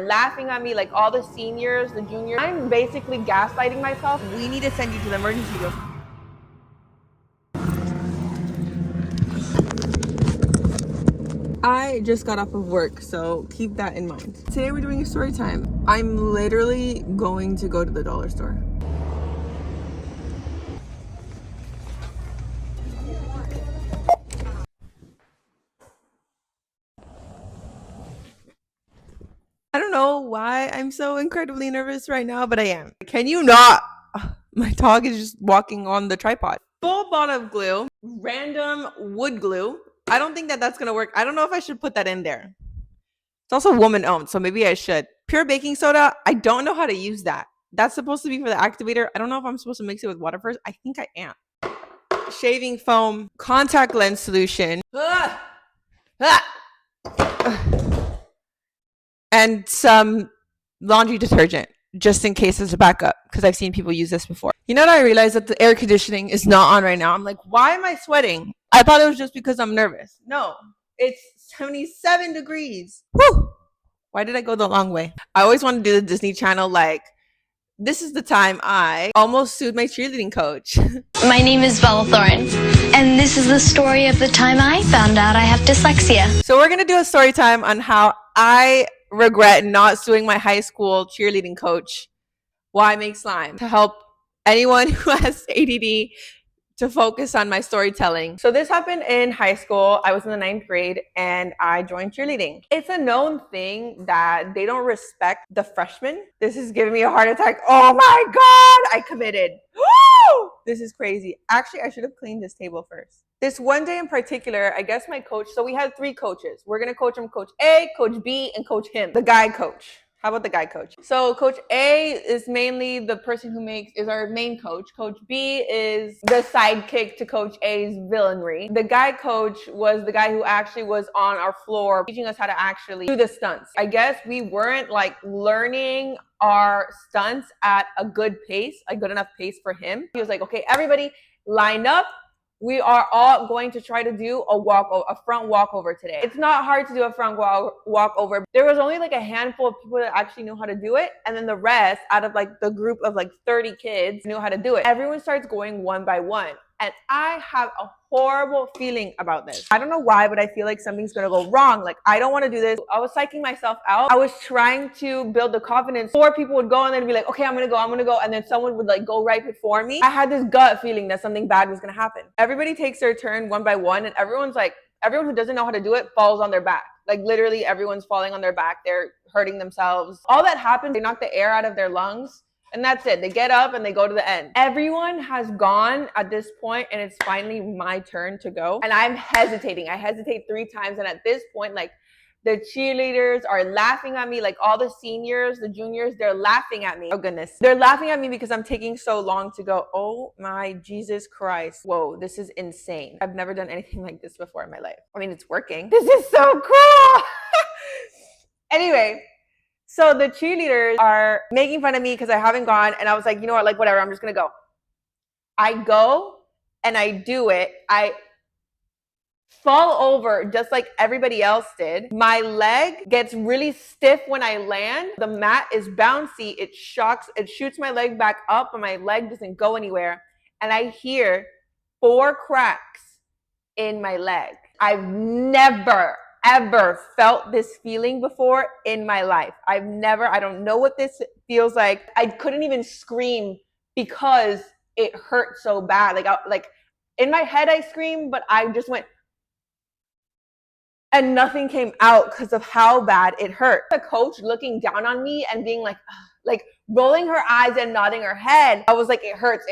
laughing at me like all the seniors, the juniors. I'm basically gaslighting myself. We need to send you to the emergency room. I just got off of work, so keep that in mind. Today we're doing a story time. I'm literally going to go to the dollar store. I don't know why I'm so incredibly nervous right now, but I am. Can you not? My dog is just walking on the tripod. Full bottle of glue, random wood glue. I don't think that that's gonna work. I don't know if I should put that in there. It's also woman owned, so maybe I should. Pure baking soda, I don't know how to use that. That's supposed to be for the activator. I don't know if I'm supposed to mix it with water first. I think I am. Shaving foam, contact lens solution. And some laundry detergent, just in case as a backup, because I've seen people use this before. You know what? I realized that the air conditioning is not on right now. I'm like, why am I sweating? I thought it was just because I'm nervous. No, it's 77 degrees. Woo! Why did I go the long way? I always want to do the Disney Channel, like, this is the time I almost sued my cheerleading coach. My name is Bella Thorne, and this is the story of the time I found out I have dyslexia. So we're going to do a story time on how I regret not suing my high school cheerleading coach while I make slime, to help anyone who has ADD to focus on my storytelling. So this happened in high school. I was in the 9th grade and I joined cheerleading. It's a known thing that they don't respect the freshmen. This is giving me a heart attack. Oh my God, I committed. Woo! This is crazy. Actually, I should have cleaned this table first. This one day in particular, I guess my coach, so we had 3 coaches. We're gonna coach them, Coach A, Coach B, and Coach him, the guy coach. How about the guy coach? So Coach A is mainly the person who is our main coach. Coach B is the sidekick to Coach A's villainry. The guy coach was the guy who actually was on our floor teaching us how to actually do the stunts. I guess we weren't like learning our stunts at a good pace, a good enough pace for him. He was like, okay, everybody line up. We are all going to try to do a front walkover today. It's not hard to do a front walkover. There was only like a handful of people that actually knew how to do it. And then the rest, out of like the group of like 30 kids, knew how to do it. Everyone starts going one by one. And I have a horrible feeling about this. I don't know why, but I feel like something's gonna go wrong. Like, I don't wanna do this. I was psyching myself out. I was trying to build the confidence. 4 people would go and then be like, okay, I'm gonna go. And then someone would like go right before me. I had this gut feeling that something bad was gonna happen. Everybody takes their turn one by one, and everyone who doesn't know how to do it falls on their back. Like literally everyone's falling on their back. They're hurting themselves. All that happens, they knock the air out of their lungs. And that's it. They get up and they go to the end. Everyone has gone at this point, and it's finally my turn to go. And I'm hesitating. I hesitate 3 times. And at this point, like, the cheerleaders are laughing at me, like all the seniors, the juniors, they're laughing at me. Oh goodness. They're laughing at me because I'm taking so long to go. Oh my Jesus Christ. Whoa, this is insane. I've never done anything like this before in my life. I mean, it's working. This is so cool. Anyway. So the cheerleaders are making fun of me because I haven't gone. And I was like, you know what, like whatever, I'm just going to go. I go and I do it. I fall over just like everybody else did. My leg gets really stiff when I land. The mat is bouncy. It shoots my leg back up, and my leg doesn't go anywhere. And I hear 4 cracks in my leg. I've never ever felt this feeling before in my life. I don't know what this feels like. I couldn't even scream because it hurt so bad. Like in my head I screamed, but I just went, and nothing came out because of how bad it hurt. The coach looking down on me and being like rolling her eyes and nodding her head. I was like, it hurts.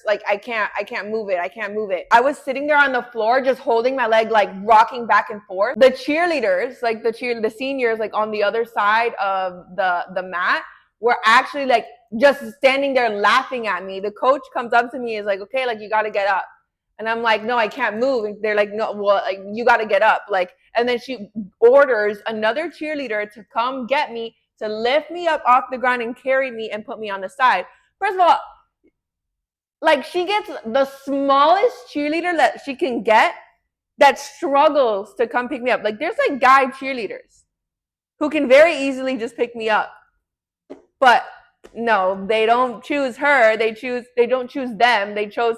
Like, I can't move it. I was sitting there on the floor, just holding my leg, like rocking back and forth. The cheerleaders, like the seniors, like on the other side of the mat, were actually like just standing there laughing at me. The coach comes up to me, is like, okay, like you got to get up. And I'm like, no, I can't move. And they're like, no, well, like you got to get up. Like, and then she orders another cheerleader to come get me, to lift me up off the ground and carry me and put me on the side. First of all, like she gets the smallest cheerleader that she can get that struggles to come pick me up. Like there's like guy cheerleaders who can very easily just pick me up. But no, they don't choose her. They don't choose them. They chose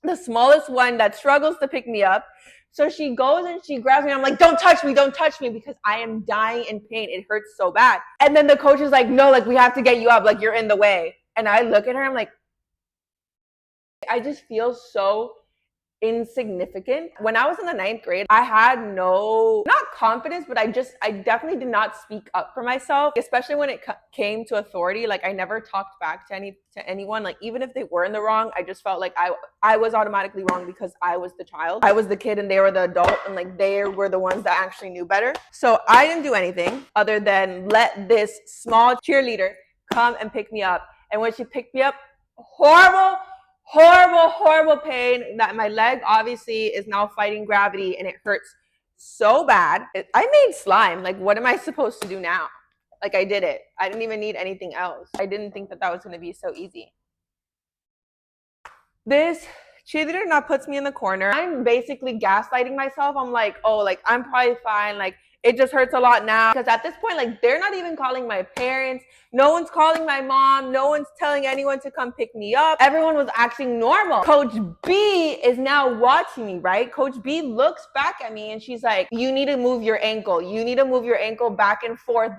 the smallest one that struggles to pick me up. So she goes and she grabs me. I'm like, don't touch me, because I am dying in pain. It hurts so bad. And then the coach is like, no, like, we have to get you up. Like, you're in the way. And I look at her, I'm like, I just feel so insignificant. When I was in the 9th grade, I had no, not confidence, but I definitely did not speak up for myself, especially when it came to authority. Like, I never talked back to anyone. Like, even if they were in the wrong, I just felt like I was automatically wrong because I was the child. I was the kid and they were the adult, and like, they were the ones that actually knew better. So I didn't do anything other than let this small cheerleader come and pick me up. And when she picked me up, horrible pain that my leg obviously is now fighting gravity, and it hurts so bad. I made slime. Like, what am I supposed to do now? Like, I did it. I didn't even need anything else. I didn't think that was going to be so easy. This cheerleader now puts me in the corner. I'm basically gaslighting myself. I'm like, oh, like, I'm probably fine. Like, it just hurts a lot now. Because at this point, like, they're not even calling my parents. No one's calling my mom. No one's telling anyone to come pick me up. Everyone was acting normal. Coach B is now watching me, right? Coach B looks back at me and she's like, you need to move your ankle. You need to move your ankle back and forth,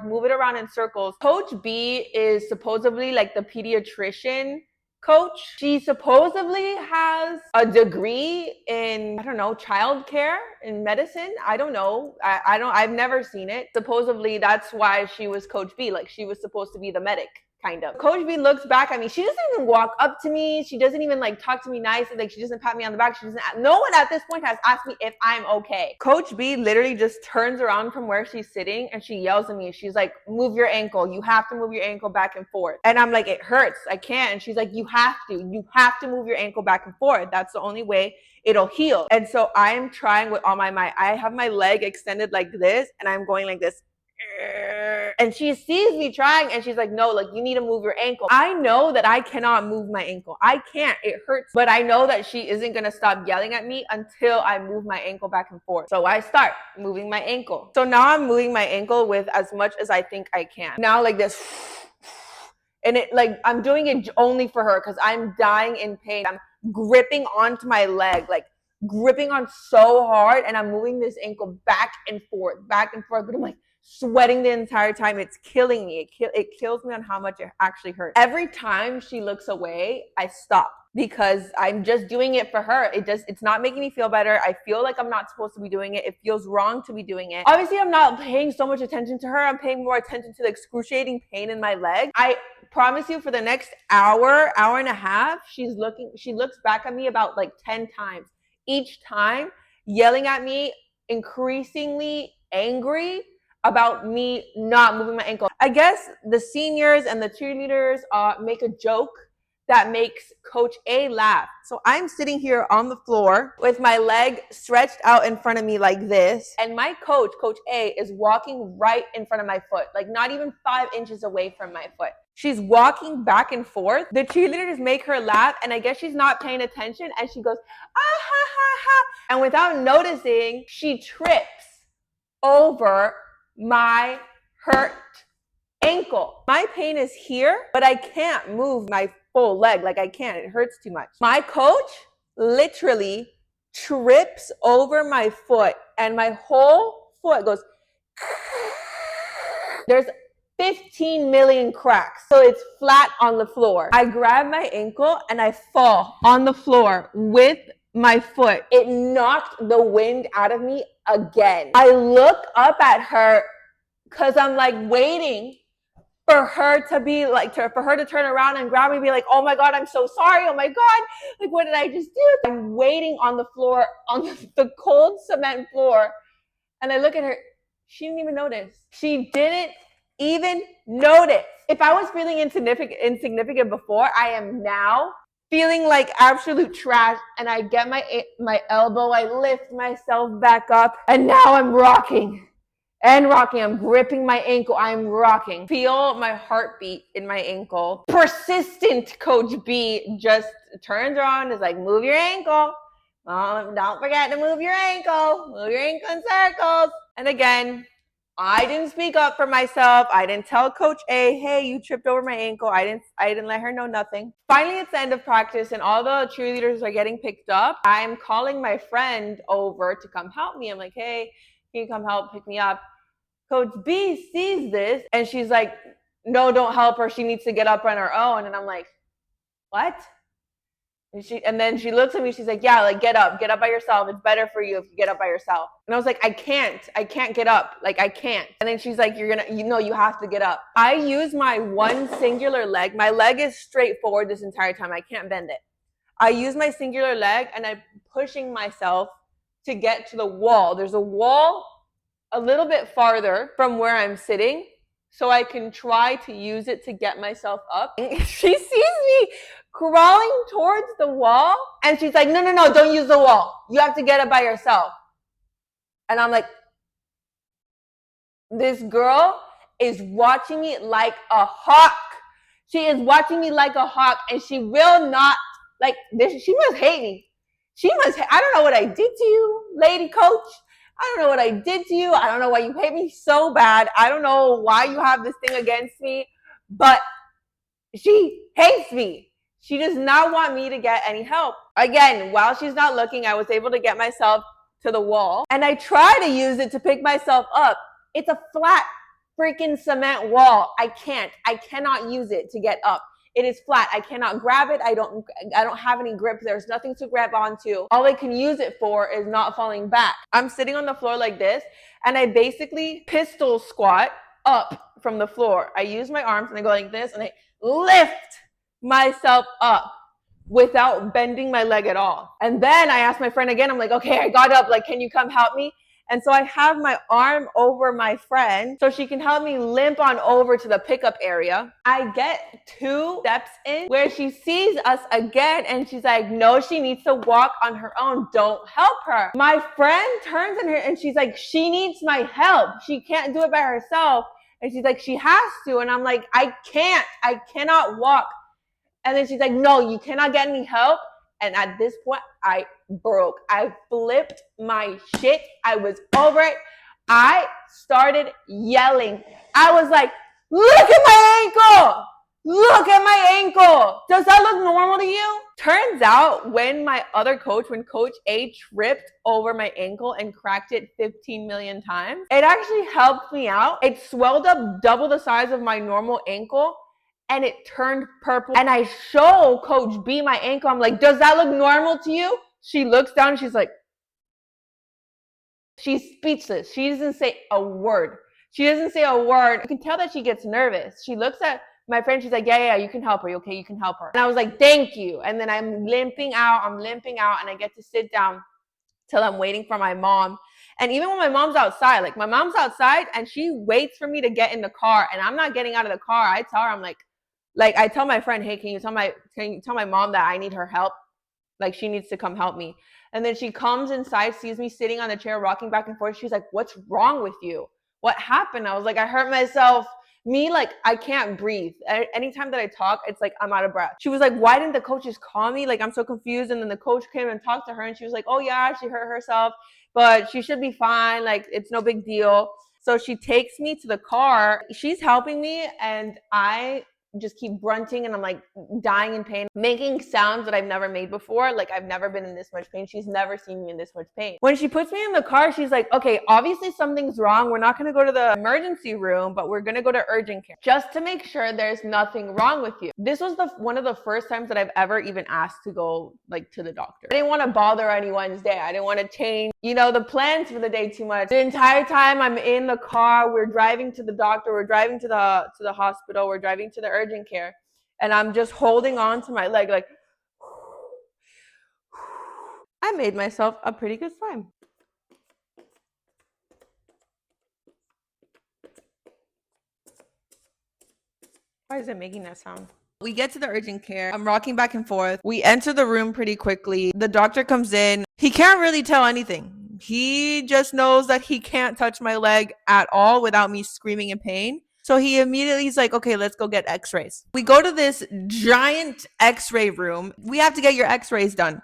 move it around in circles. Coach B is supposedly like the pediatrician coach. She supposedly has a degree in, I don't know, childcare, in medicine. I don't know. I've never seen it. Supposedly that's why she was Coach B. Like, she was supposed to be the medic, kind of. Coach B looks back at me. She doesn't even walk up to me. She doesn't even like talk to me nicely. Like, she doesn't pat me on the back. No one at this point has asked me if I'm okay. Coach B literally just turns around from where she's sitting and she yells at me. She's like, move your ankle. You have to move your ankle back and forth. And I'm like, it hurts. I can't. And she's like, you have to move your ankle back and forth. That's the only way it'll heal. And so I'm trying with all my might. I have my leg extended like this and I'm going like this. And she sees me trying and she's like, no, like, you need to move your ankle. I know that I cannot move my ankle. I can't. It hurts. But I know that she isn't going to stop yelling at me until I move my ankle back and forth. So I start moving my ankle. So now I'm moving my ankle with as much as I think I can. Now, like this. And it, like, I'm doing it only for her because I'm dying in pain. I'm gripping onto my leg, like gripping on so hard, and I'm moving this ankle back and forth. But I'm like sweating the entire time. It's killing me. It kills me on how much it actually hurts. Every time she looks away, I stop because I'm just doing it for her. It's not making me feel better. I feel like I'm not supposed to be doing it. It feels wrong to be doing it. Obviously, I'm not paying so much attention to her. I'm paying more attention to the excruciating pain in my leg. I promise you, for the next hour and a half, she looks back at me about like 10 times. Each time yelling at me, increasingly angry about me not moving my ankle. I guess the seniors and the cheerleaders make a joke that makes Coach A laugh. So I'm sitting here on the floor with my leg stretched out in front of me like this. And my coach, Coach A, is walking right in front of my foot, like not even 5 inches away from my foot. She's walking back and forth. The cheerleaders make her laugh, and I guess she's not paying attention, and she goes, ah, ha, ha, ha. And without noticing, she trips over my hurt ankle. My pain is here, but I can't move my full leg. Like, I can't. It hurts too much. My coach literally trips over my foot, and my whole foot goes. There's 15 million cracks. So it's flat on the floor. I grab my ankle and I fall on the floor with my foot. It knocked the wind out of me again. I look up at her because I'm like waiting for her to be like, for her to turn around and grab me and be like, oh my God, I'm so sorry. Oh my God. Like, what did I just do? I'm waiting on the floor, on the cold cement floor. And I look at her. She didn't even notice. She didn't even notice. If I was feeling insignificant before, I am now feeling like absolute trash. And I get my elbow, I lift myself back up, and now I'm rocking. I'm gripping my ankle. I'm rocking. Feel my heartbeat in my ankle. Persistent Coach B just turns around and is like, move your ankle. Don't forget to move your ankle. Move your ankle in circles. And again, I didn't speak up for myself. I didn't tell Coach A, hey, you tripped over my ankle. I didn't let her know nothing. Finally, it's the end of practice and all the cheerleaders are getting picked up. I'm calling my friend over to come help me. I'm like, hey, can you come help pick me up? Coach B sees this and she's like, no, don't help her. She needs to get up on her own. And I'm like, what? And then she looks at me, she's like, yeah, like get up by yourself. It's better for you if you get up by yourself. And I was like, I can't get up. Like, I can't. And then she's like, you have to get up. I use my one singular leg. My leg is straight forward this entire time. I can't bend it. I use my singular leg and I'm pushing myself to get to the wall. There's a wall a little bit farther from where I'm sitting, so I can try to use it to get myself up. She sees me crawling towards the wall and she's like, no, don't use the wall. You have to get up by yourself. And I'm like, this girl is watching me like a hawk. She is watching me like a hawk and she will not, like this. She must hate me. I don't know what I did to you, lady coach. I don't know what I did to you. I don't know why you hate me so bad. I don't know why you have this thing against me, but she hates me. She does not want me to get any help. Again, while she's not looking, I was able to get myself to the wall and I try to use it to pick myself up. It's a flat freaking cement wall. I cannot use it to get up. It is flat. I cannot grab it. I don't have any grip. There's nothing to grab onto. All I can use it for is not falling back. I'm sitting on the floor like this and I basically pistol squat up from the floor. I use my arms and I go like this and I lift myself up without bending my leg at all. And then I asked my friend again, I'm like, okay, I got up, like, can you come help me? And so I have my arm over my friend so she can help me limp on over to the pickup area. I get 2 steps in where she sees us again and she's like, no, she needs to walk on her own. Don't help her. My friend turns in her and she's like, she needs my help. She can't do it by herself. And she's like, she has to. And I'm like, I cannot walk. And then she's like, no, you cannot get any help. And at this point, I broke. I flipped my shit. I was over it. I started yelling. I was like, look at my ankle. Look at my ankle. Does that look normal to you? Turns out when Coach A tripped over my ankle and cracked it 15 million times, it actually helped me out. It swelled up double the size of my normal ankle and it turned purple. And I show Coach B my ankle. I'm like, does that look normal to you? She looks down and she's like, she's speechless. She doesn't say a word. You can tell that she gets nervous. She looks at my friend, she's like, yeah, you can help her. Okay, you can help her. And I was like, thank you. And then I'm limping out, and I get to sit down till I'm waiting for my mom. And even when my mom's outside, and she waits for me to get in the car and I'm not getting out of the car, I tell her, I'm like, I tell my friend, hey, can you tell my mom that I need her help? Like, she needs to come help me. And then she comes inside, sees me sitting on the chair, rocking back and forth. She's like, what's wrong with you? What happened? I was like, I hurt myself. I can't breathe. Anytime that I talk, it's like I'm out of breath. She was like, why didn't the coaches call me? Like, I'm so confused. And then the coach came and talked to her and she was like, oh yeah, she hurt herself, but she should be fine. Like, it's no big deal. So she takes me to the car. She's helping me and I just keep grunting and I'm like dying in pain, making sounds that I've never made before. Like, I've never been in this much pain. She's never seen me in this much pain. When she puts me in the car, she's like, okay, obviously something's wrong. We're not going to go to the emergency room, but we're going to go to urgent care just to make sure there's nothing wrong with you. This was one of the first times that I've ever even asked to go to the doctor. I didn't want to bother anyone's day. I didn't want to change, the plans for the day too much. The entire time I'm in the car, we're driving to the doctor, we're driving to the hospital, we're driving to the urgent care, and I'm just holding on to my leg like I made myself a pretty good slime. Why is it making that sound? We get to the urgent care. I'm rocking back and forth. We enter the room pretty quickly. The doctor comes in. He can't really tell anything. He just knows that he can't touch my leg at all without me screaming in pain. So he immediately is like, okay, let's go get x-rays. We go to this giant x-ray room. We have to get your x-rays done.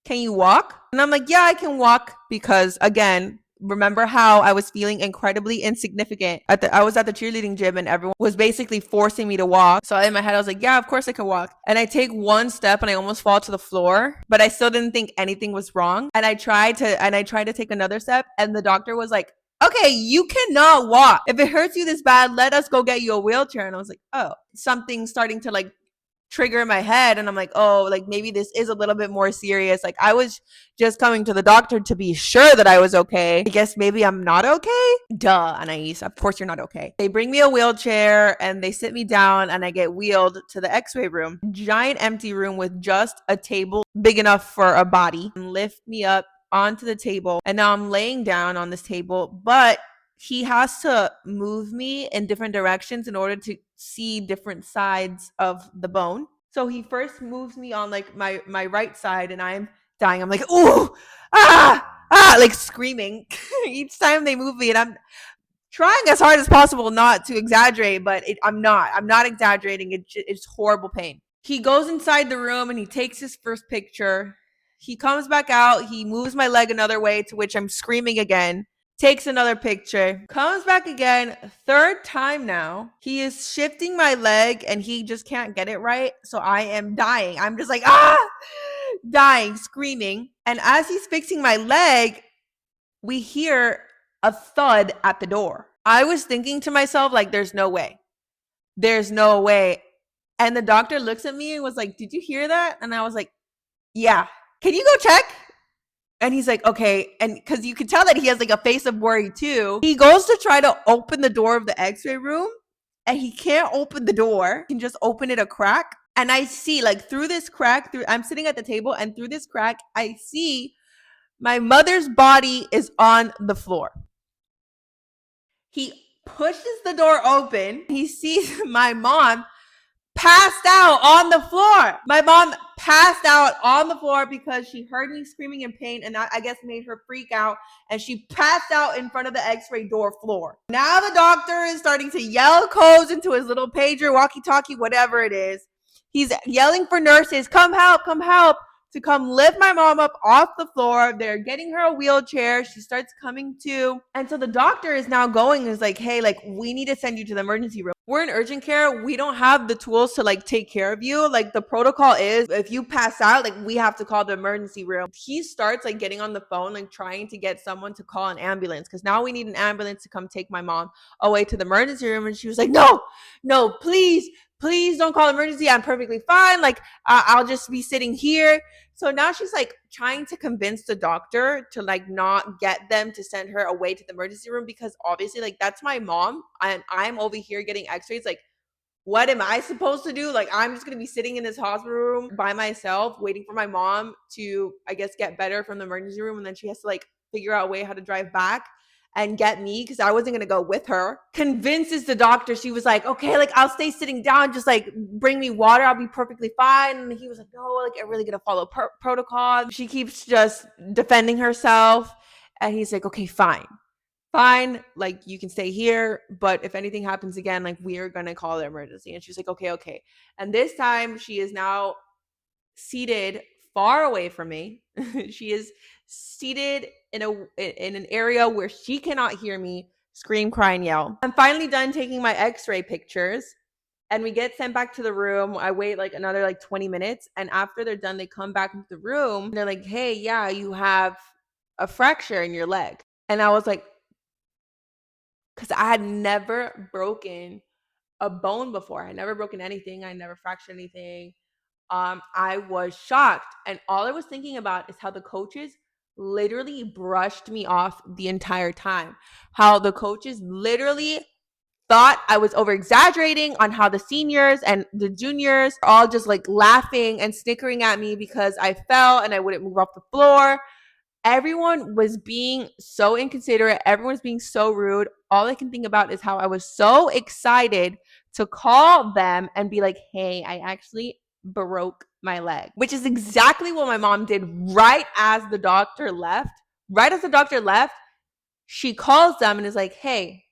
Can you walk? And I'm like, yeah, I can walk because, again, remember how I was feeling incredibly insignificant. I was at the cheerleading gym and everyone was basically forcing me to walk. So in my head, I was like, yeah, of course I can walk. And I take one step and I almost fall to the floor, but I still didn't think anything was wrong. And I tried to take another step, and the doctor was like, okay, you cannot walk. If it hurts you this bad, let us go get you a wheelchair. And I was like, oh, something's starting to like trigger in my head, and I'm like, oh, like maybe this is a little bit more serious. Like I was just coming to the doctor to be sure that I was okay. I guess maybe I'm not okay. Duh, Anais, of course you're not okay. They bring me a wheelchair and they sit me down and I get wheeled to the x-ray room. Giant empty room with just a table big enough for a body. And lift me up onto the table, and now I'm laying down on this table, but he has to move me in different directions in order to see different sides of the bone. So he first moves me on like my right side, and I'm dying. I'm like, ooh, like screaming each time they move me, and I'm trying as hard as possible not to exaggerate, but I'm not exaggerating. It's horrible pain. He goes inside the room and he takes his first picture. He comes back out. He moves my leg another way, to which I'm screaming again. Takes another picture, comes back again, third time now. He is shifting my leg and he just can't get it right. So I am dying. I'm just like, dying, screaming. And as he's fixing my leg, we hear a thud at the door. I was thinking to myself, like, there's no way. There's no way. And the doctor looks at me and was like, did you hear that? And I was like, yeah. Can you go check? And he's like, okay. And because you can tell that he has like a face of worry too. He goes to try to open the door of the x-ray room and he can't open the door. He can just open it a crack. And I see like through this crack, I'm sitting at the table, and through this crack, I see my mother's body is on the floor. He pushes the door open. He sees my mom passed out on the floor. My mom passed out on the floor because she heard me screaming in pain, and that, I guess, made her freak out, and she passed out in front of the x-ray door floor. Now the doctor is starting to yell codes into his little pager, walkie-talkie, whatever it is. He's yelling for nurses, come help, to come lift my mom up off the floor. They're getting her a wheelchair. She starts coming to. And so the doctor is now going, is like, hey, like, we need to send you to the emergency room. We're in urgent care. We don't have the tools to like take care of you. Like the protocol is if you pass out, like we have to call the emergency room. He starts like getting on the phone, like trying to get someone to call an ambulance, because now we need an ambulance to come take my mom away to the emergency room. And she was like, no, please don't call emergency. I'm perfectly fine. Like I'll just be sitting here. So now she's like trying to convince the doctor to like not get them to send her away to the emergency room, because obviously like that's my mom and I'm over here getting x-rays. Like, what am I supposed to do? Like, I'm just going to be sitting in this hospital room by myself waiting for my mom to, I guess, get better from the emergency room. And then she has to like figure out a way how to drive back and get me, because I wasn't going to go with her. Convinces the doctor. She was like, okay, like I'll stay sitting down. Just like bring me water. I'll be perfectly fine. And he was like, no, like I'm really going to follow protocol. She keeps just defending herself. And he's like, okay, fine, like you can stay here, but if anything happens again, like we are going to call the emergency. And she's like, okay. And this time she is now seated far away from me. She is seated in an area where she cannot hear me scream, cry, and yell. I'm finally done taking my x-ray pictures, and we get sent back to the room. I wait like another like 20 minutes, and after they're done, they come back into the room. And they're like, hey, yeah, you have a fracture in your leg. And I was like, because I had never broken a bone before. I had never broken anything. I never fractured anything. I was shocked. And all I was thinking about is how the coaches literally brushed me off the entire time. How the coaches literally thought I was over exaggerating, on how the seniors and the juniors are all just like laughing and snickering at me because I fell and I wouldn't move off the floor. Everyone was being so inconsiderate. Everyone was being so rude. All I can think about is how I was so excited to call them and be like, hey, I actually broke my leg, which is exactly what my mom did right as the doctor left. Right as the doctor left, she calls them and is like, hey,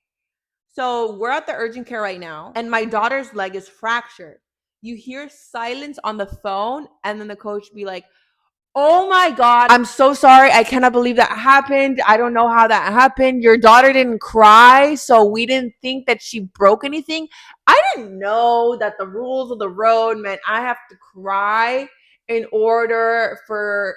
so we're at the urgent care right now, and my daughter's leg is fractured. You hear silence on the phone, and then the coach be like, Oh my God. I'm so sorry. I cannot believe that happened. I don't know how that happened. Your daughter didn't cry, so we didn't think that she broke anything. I didn't know that the rules of the road meant I have to cry in order for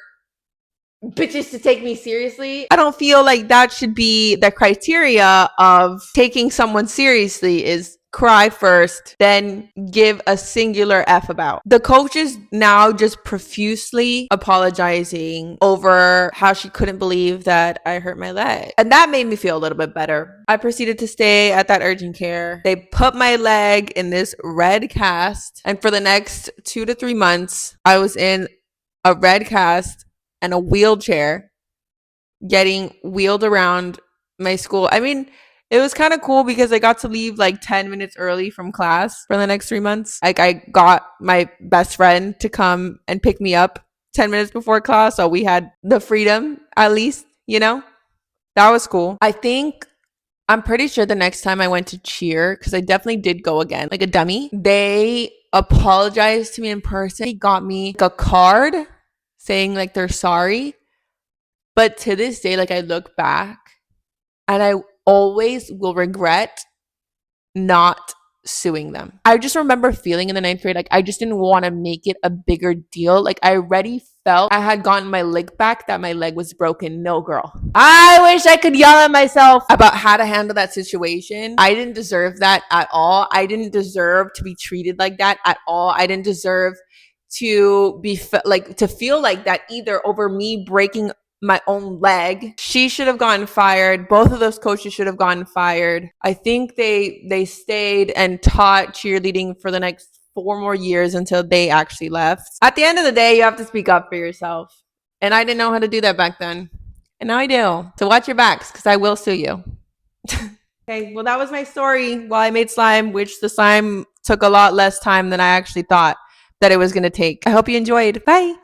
bitches to take me seriously. I don't feel like that should be the criteria of taking someone seriously is cry first, then give a singular F about. The coach is now just profusely apologizing over how she couldn't believe that I hurt my leg. And that made me feel a little bit better. I proceeded to stay at that urgent care. They put my leg in this red cast. And for the next 2 to 3 months, I was in a red cast and a wheelchair getting wheeled around my school. I mean, it was kind of cool because I got to leave like 10 minutes early from class for the next 3 months. Like, I got my best friend to come and pick me up 10 minutes before class. So we had the freedom, at least, you know? That was cool. I'm pretty sure the next time I went to cheer, because I definitely did go again, like a dummy, they apologized to me in person. They got me like a card saying like they're sorry. But to this day, like I look back and I always will regret not suing them. I just remember feeling in the ninth grade, like I just didn't want to make it a bigger deal. Like I already felt I had gotten my leg back, that my leg was broken. No, girl. I wish I could yell at myself about how to handle that situation. I didn't deserve that at all. I didn't deserve to be treated like that at all. I didn't deserve to be to feel like that either over me breaking my own leg. She should have gotten fired. Both of those coaches should have gotten fired. I think they stayed and taught cheerleading for the next 4 more years until they actually left. At the end of the day, you have to speak up for yourself. And I didn't know how to do that back then. And now I do. So watch your backs, because I will sue you. Okay, well, that was my story while I made slime, which the slime took a lot less time than I actually thought that it was going to take. I hope you enjoyed. Bye.